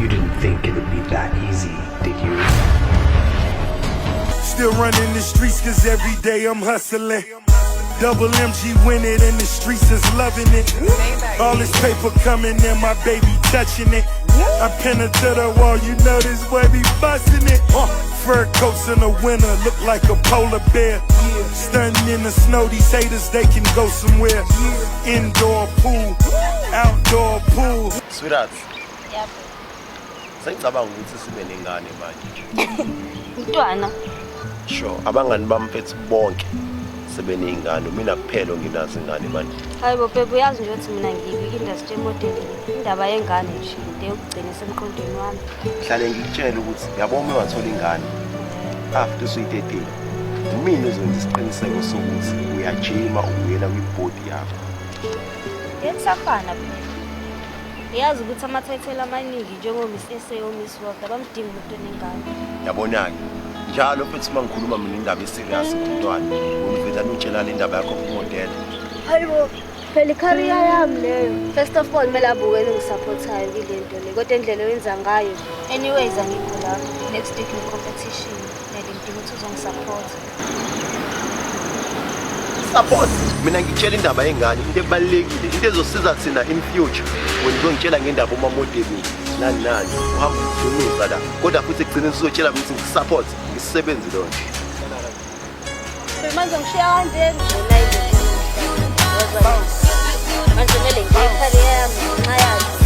You didn't think it would be that easy, did you? Still running the streets cause every day I'm hustling. Double MG win it and the streets is loving it. All this paper coming in, my baby touching it. I pin her to the wall, you know this boy be busting it. Fur coats in the winter look like a polar bear. Stunting in the snow, these haters they can go somewhere. Indoor pool, outdoor pool. Sweetheart, Yep. sengicabanga ukuthi sibe nengane manje. Mntwana. Sure, abangani bami phethe bonke sebeneyingane, mina kuphela nginazo ingane manje. Hayibo babe uyazi nje ukuthi mina ngiyi-industry model. Indaba yengane nje into yokugcina semqondweni wami. Hlale ngikutshela ukuthi yabona uma wathola ingane after usuyi-13 mina uzwenza isiqiniseko sokuthi uyajima ubuyela kwibhodi yakho. Yetsafana phela. Uyazi ukuthi ama-title amaningi njengo-Miss SA o-Miss World abamdingi umuntu onengane. Yabona-ke njalo futhi uma ngikhuluma mina indaba eserious ngomntwana ungiveza nutshela le ndaba yakho kumodela. Hayibo phela i-career yami leyo. First of all kumele abukele ngisupportayo kule nto le kodwa indlela oyenza ngayo. Anyways angikho lapho. Next week ne-competition and ngidinga ukuthi uzongisupport. Support mina ngitshela indaba yengane into ebalekile into ezosiza thina in future when ngizongitshela ngendaba omamodeli nani uhamba udunuza la kodwa futhi ekugcineni sizotshela ukuthi ngisupport ngisisebenzi lo nje Manje ngishiya kanjeni ngona ile. Manje kumele ngiye ekhaya yami ngenxa yakhe.